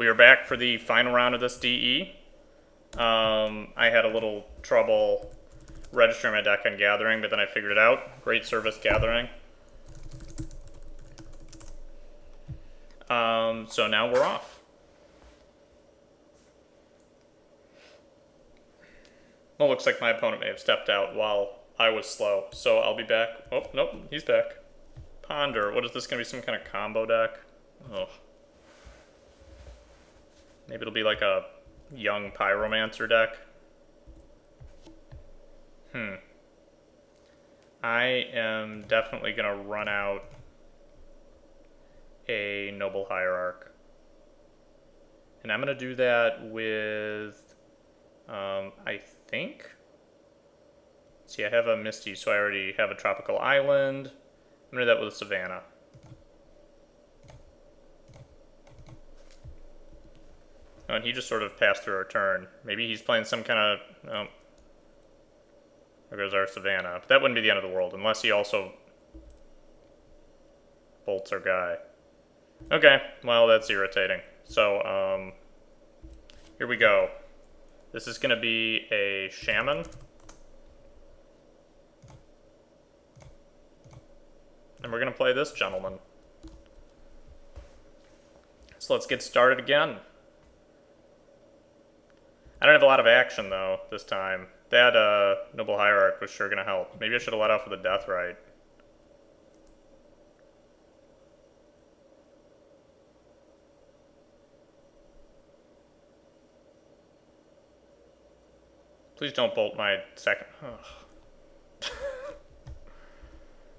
We are back for the final round of this DE. I had a little trouble registering my deck on Gathering, but then I figured it out. Great service, Gathering. So now we're off. Well, looks like my opponent may have stepped out while I was slow, so I'll be back. Oh, nope, he's back. Ponder. What is this going to be, some kind of combo deck? Oh. Maybe it'll be like a young Pyromancer deck. I am definitely going to run out a Noble Hierarch. And I'm going to do that with, I think. See, I have a Misty, so I already have a Tropical Island. I'm going to do that with a Savannah. Oh, and he just sort of passed through our turn. Maybe he's playing some kind of... Oh. There goes our Savannah. But that wouldn't be the end of the world, unless he also bolts our guy. Okay, well, that's irritating. So, here we go. This is going to be a Shaman. And we're going to play this gentleman. So let's get started again. I don't have a lot of action, though, this time. That Noble Hierarch was sure going to help. Maybe I should have let off with a Deathrite. Please don't bolt my second... Oh.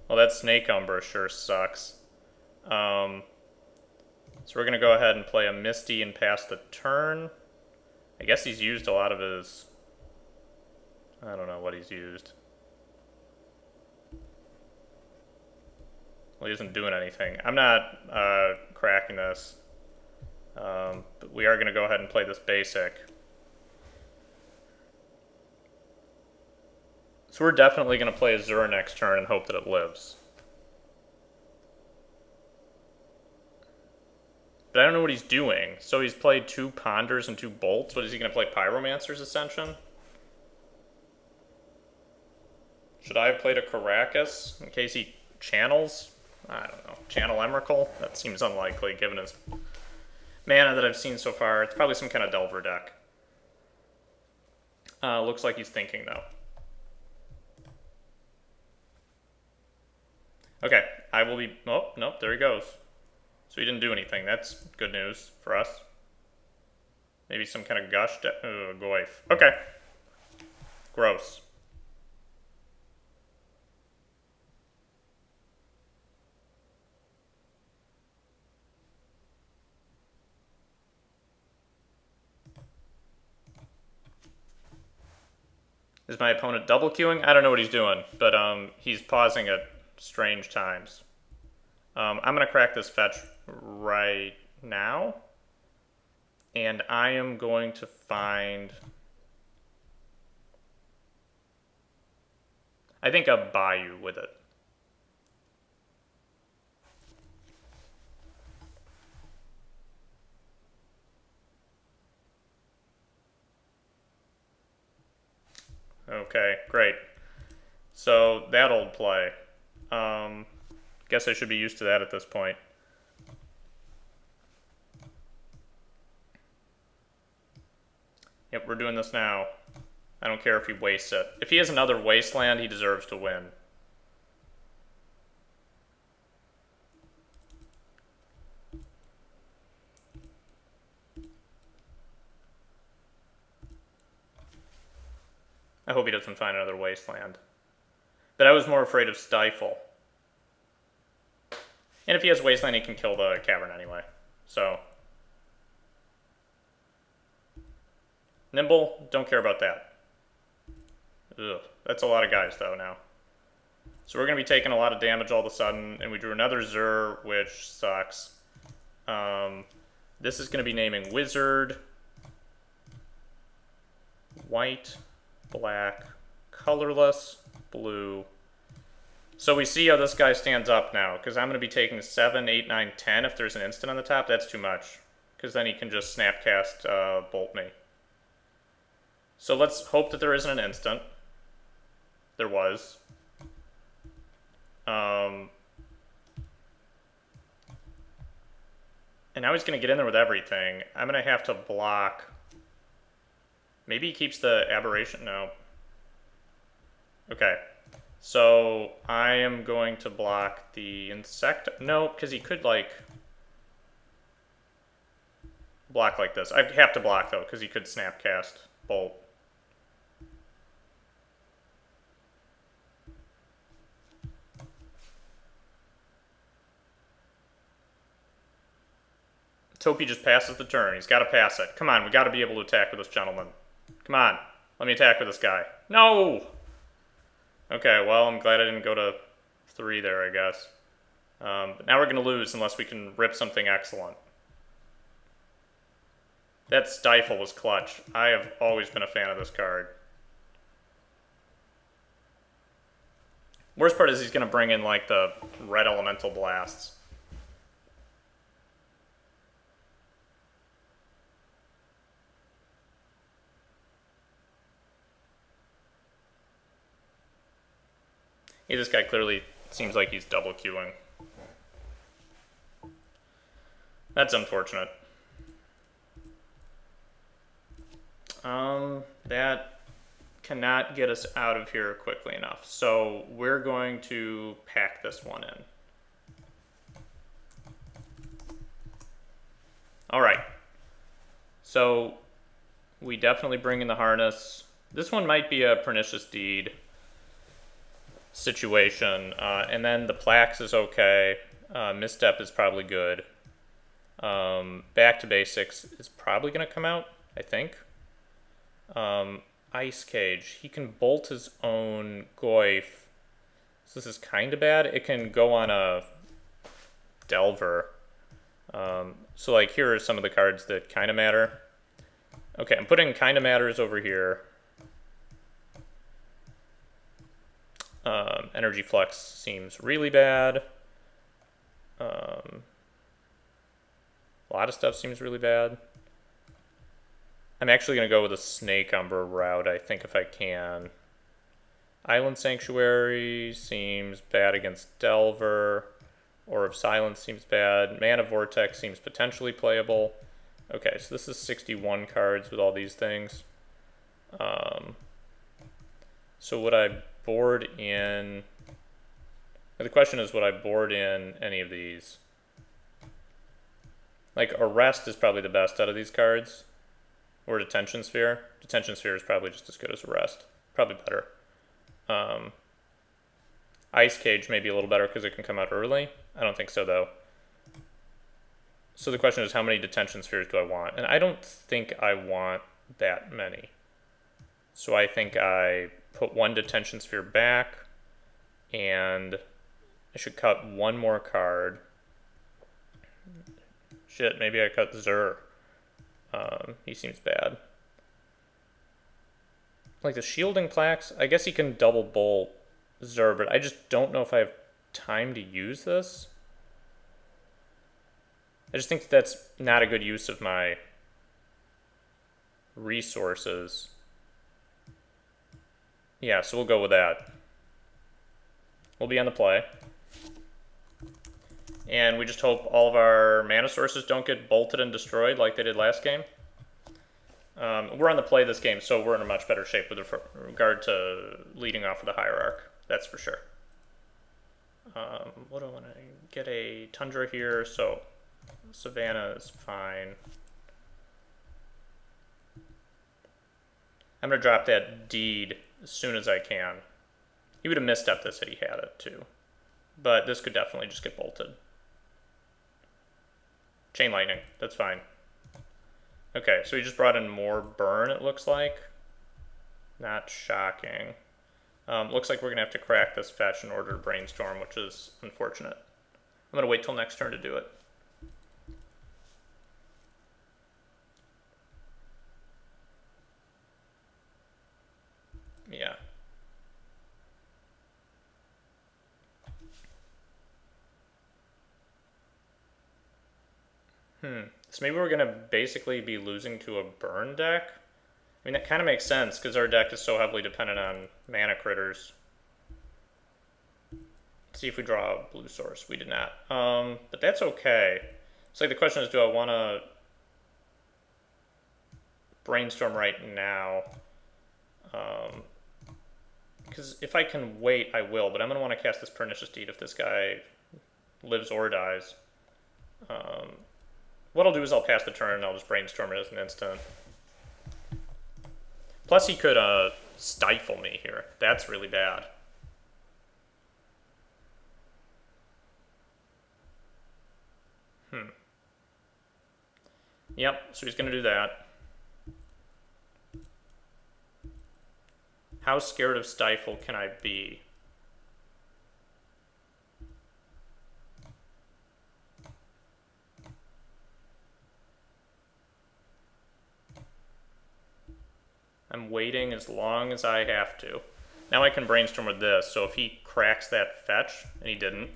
Well, that Snake Umbra sure sucks. So we're going to go ahead and play a Misty and pass the turn. I guess he's used a lot of his... I don't know what he's used. Well, he isn't doing anything. I'm not cracking this. But we are going to go ahead and play this basic. So we're definitely going to play Azure next turn and hope that it lives. But I don't know what he's doing. So he's played 2 Ponders and 2 Bolts. What, is he going to play Pyromancer's Ascension? Should I have played a Caracas in case he channels? I don't know. Channel Emrakul? That seems unlikely given his mana that I've seen so far. It's probably some kind of Delver deck. Looks like he's thinking, though. Okay, I will be... Oh, nope, there he goes. So he didn't do anything. That's good news for us. Maybe some kind of Gush deck. Goyf. Okay. Gross. Is my opponent double queuing? I don't know what he's doing, but he's pausing at strange times. I'm going to crack this fetch right now. And I am going to find... I think a Bayou with it. Okay, great. So that'll play. Guess I should be used to that at this point. Yep, we're doing this now. I don't care if he wastes it. If he has another Wasteland, he deserves to win. I hope he doesn't find another Wasteland. But I was more afraid of Stifle. And if he has Wasteland, he can kill the Cavern anyway. So. Nimble, don't care about that. Ugh, that's a lot of guys, though, now. So we're going to be taking a lot of damage all of a sudden, and we drew another Zur, which sucks. This is going to be naming Wizard. White, black, colorless, blue. So we see how this guy stands up now, because I'm going to be taking 7, 8, 9, 10 if there's an instant on the top. That's too much. because then he can just snapcast bolt me. So let's hope that there isn't an instant. There was. And now he's going to get in there with everything. I'm going to have to block. Maybe he keeps the aberration. No. Okay. So I am going to block the insect. No, because he could like block like this. I have to block though, because he could snapcast bolt. Let's hope he just passes the turn. He's got to pass it. Come on, we got to be able to attack with this gentleman. Come on, let me attack with this guy. No! Okay, well, I'm glad I didn't go to 3 there, I guess. But now we're going to lose unless we can rip something excellent. That Stifle was clutch. I have always been a fan of this card. Worst part is he's going to bring in, like, the red elemental blasts. Yeah, this guy clearly seems like he's double queuing. That's unfortunate. That cannot get us out of here quickly enough. So we're going to pack this one in. All right. So we definitely bring in the harness. This one might be a pernicious deed situation. And then the Plax is okay. Misstep is probably good. Back to basics is probably going to come out, I think. Ice Cage. He can bolt his own Goyf. So this is kind of bad. It can go on a Delver. So like here are some of the cards that kind of matter. Okay, I'm putting kind of matters over here. Energy Flux seems really bad. A lot of stuff seems really bad. I'm actually going to go with a Snake Umber route, I think, if I can. Island Sanctuary seems bad against Delver. Orb of Silence seems bad. Mana Vortex seems potentially playable. Okay, so this is 61 cards with all these things. So would I board in... The question is, would I board in any of these? Like, Arrest is probably the best out of these cards. Or Detention Sphere. Detention Sphere is probably just as good as Arrest. Probably better. Ice Cage may be a little better because it can come out early. I don't think so, though. So the question is, how many Detention Spheres do I want? And I don't think I want that many. So I think I put 1 Detention Sphere back, and I should cut 1 more card. Shit, maybe I cut Zur. He seems bad. Like the Shielding Plaques, I guess he can double bolt Zur, but I just don't know if I have time to use this. I just think that's not a good use of my resources. Yeah, so we'll go with that. We'll be on the play. And we just hope all of our mana sources don't get bolted and destroyed like they did last game. We're on the play this game, so we're in a much better shape with regard to leading off with the Hierarch. That's for sure. What do I want to get? A Tundra here, so Savannah is fine. I'm going to drop that Deed as soon as I can. He would have misstepped this had he had it, too. But this could definitely just get bolted. Chain Lightning, that's fine. Okay, so he just brought in more burn, it looks like. Not shocking. Looks like we're going to have to crack this fetch in order to brainstorm, which is unfortunate. I'm going to wait till next turn to do it. Yeah. So maybe we're going to basically be losing to a burn deck? I mean, that kind of makes sense, because our deck is so heavily dependent on mana critters. Let's see if we draw a blue source. We did not. But that's okay. So like, the question is, do I want to brainstorm right now? Because if I can wait, I will, but I'm going to want to cast this Pernicious Deed if this guy lives or dies. What I'll do is I'll pass the turn and I'll just brainstorm it as an instant. Plus he could stifle me here. That's really bad. Yep, so he's going to do that. How scared of stifle can I be? I'm waiting as long as I have to. Now I can brainstorm with this, so if he cracks that fetch, and he didn't,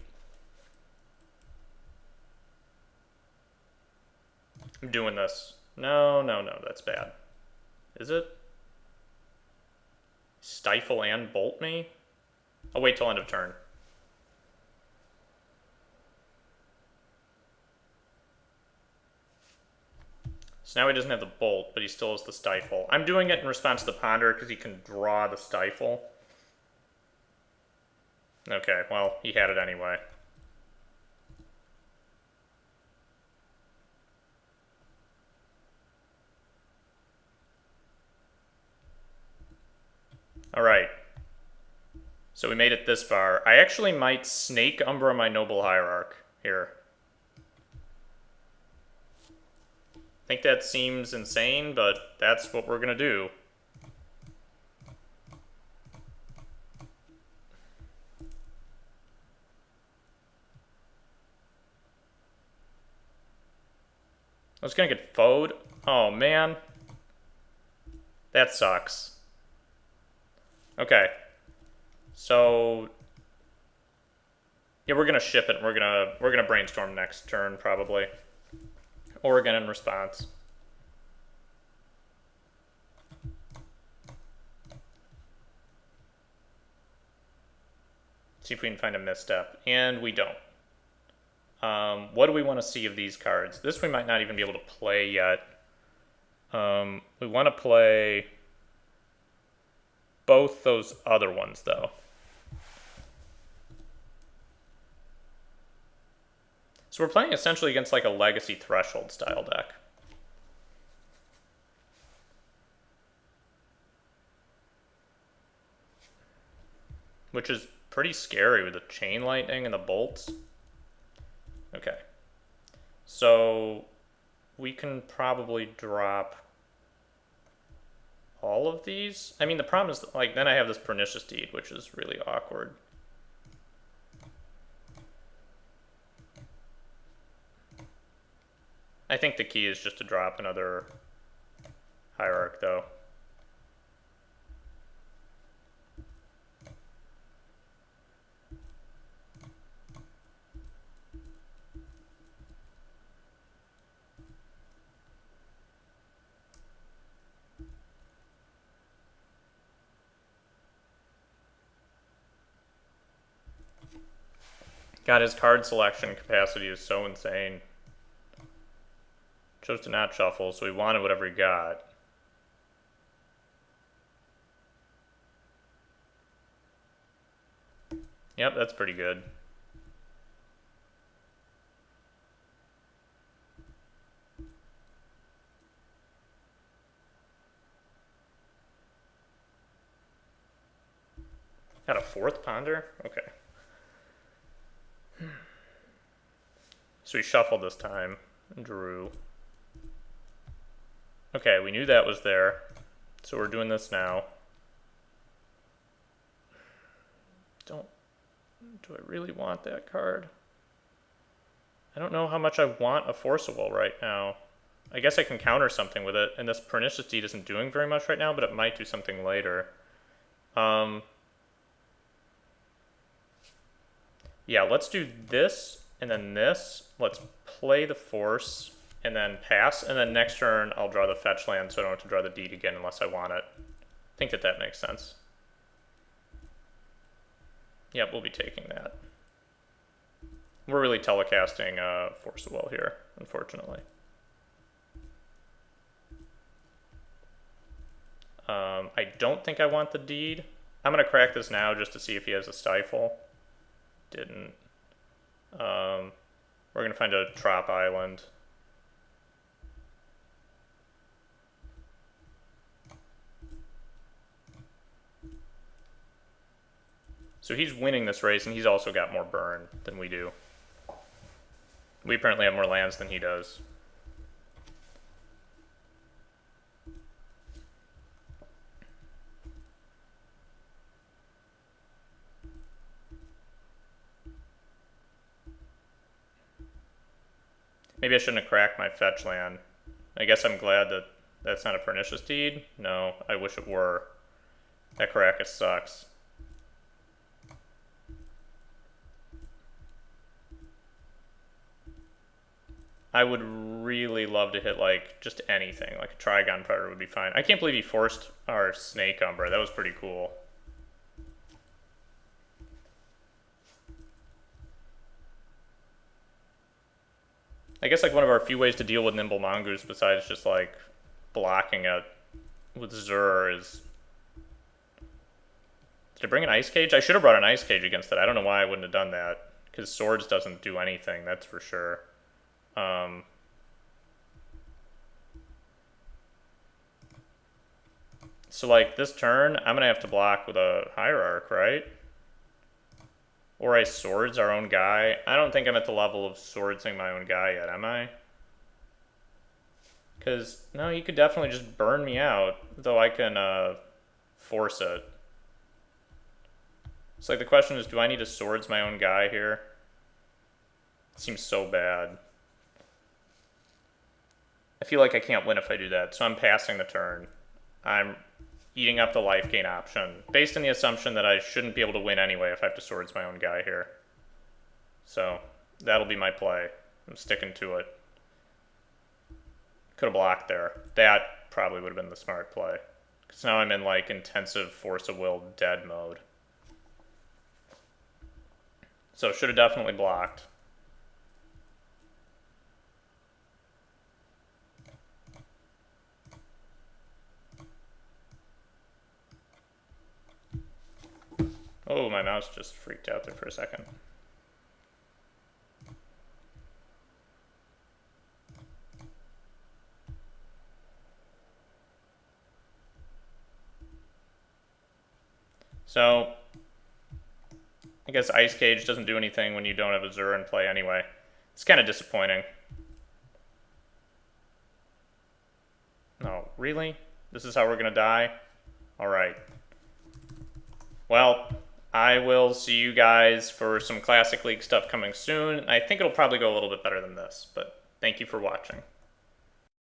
I'm doing this. No, that's bad. Is it? Stifle and bolt me? I'll wait till end of turn. So now he doesn't have the bolt, but he still has the stifle. I'm doing it in response to the ponder because he can draw the stifle. Okay, well, he had it anyway. Alright. So we made it this far. I actually might Snake Umbra my Noble Hierarch here. I think that seems insane, but that's what we're going to do. I was going to get foed. Oh, man. That sucks. Okay. So yeah, we're gonna ship it. We're gonna brainstorm next turn probably. Oregon in response. See if we can find a misstep, and we don't. What do we want to see of these cards? This we might not even be able to play yet. We want to play both those other ones though. So we're playing essentially against like a Legacy Threshold style deck. Which is pretty scary with the Chain Lightning and the bolts. Okay. So we can probably drop all of these. I mean, the problem is, like, then I have this Pernicious Deed, which is really awkward. I think the key is just to drop another Hierarch, though. God, his card selection capacity is so insane. Chose to not shuffle, so he wanted whatever he got. Yep, that's pretty good. Got a fourth ponder? Okay. So he shuffled this time and drew. Okay, we knew that was there. So we're doing this now. Do I really want that card? I don't know how much I want a Forcible right now. I guess I can counter something with it, and this Pernicious Deed isn't doing very much right now, but it might do something later. Yeah, let's do this, and then this. Let's play the Force. and then pass, and then next turn I'll draw the fetch land so I don't have to draw the deed again unless I want it. I think that that makes sense. Yep, we'll be taking that. We're really telecasting Force of Will here, unfortunately. I don't think I want the deed. I'm going to crack this now just to see if he has a stifle. Didn't. We're going to find a Trop Island. So he's winning this race, and he's also got more burn than we do. We apparently have more lands than he does. Maybe I shouldn't have cracked my fetch land. I guess I'm glad that that's not a pernicious deed. No, I wish it were. That Caracas sucks. I would really love to hit like just anything, like a Trigon Predator would be fine. I can't believe he forced our Snake Umbra. That was pretty cool. I guess like one of our few ways to deal with Nimble Mongoose besides just like blocking it with Zur is... Did I bring an Ice Cage? I should have brought an Ice Cage against it. I don't know why I wouldn't have done that. Because Swords doesn't do anything, that's for sure. So like this turn, I'm going to have to block with a Hierarch, right? Or I Swords our own guy. I don't think I'm at the level of Swordsing my own guy yet, am I? Because, no, he could definitely just burn me out, though I can force it. So like the question is, do I need to Swords my own guy here? It seems so bad. I feel like I can't win if I do that, so I'm passing the turn. I'm eating up the life gain option, based on the assumption that I shouldn't be able to win anyway if I have to Swords my own guy here. So, that'll be my play. I'm sticking to it. Could have blocked there. That probably would have been the smart play. Because now I'm in like intensive Force of Will dead mode. So, should have definitely blocked. Oh, my mouse just freaked out there for a second. So, I guess Ice Cage doesn't do anything when you don't have a Zur in play anyway. It's kind of disappointing. No, really? This is how we're gonna die? Alright. Well, I will see you guys for some Classic League stuff coming soon. I think it'll probably go a little bit better than this, but thank you for watching.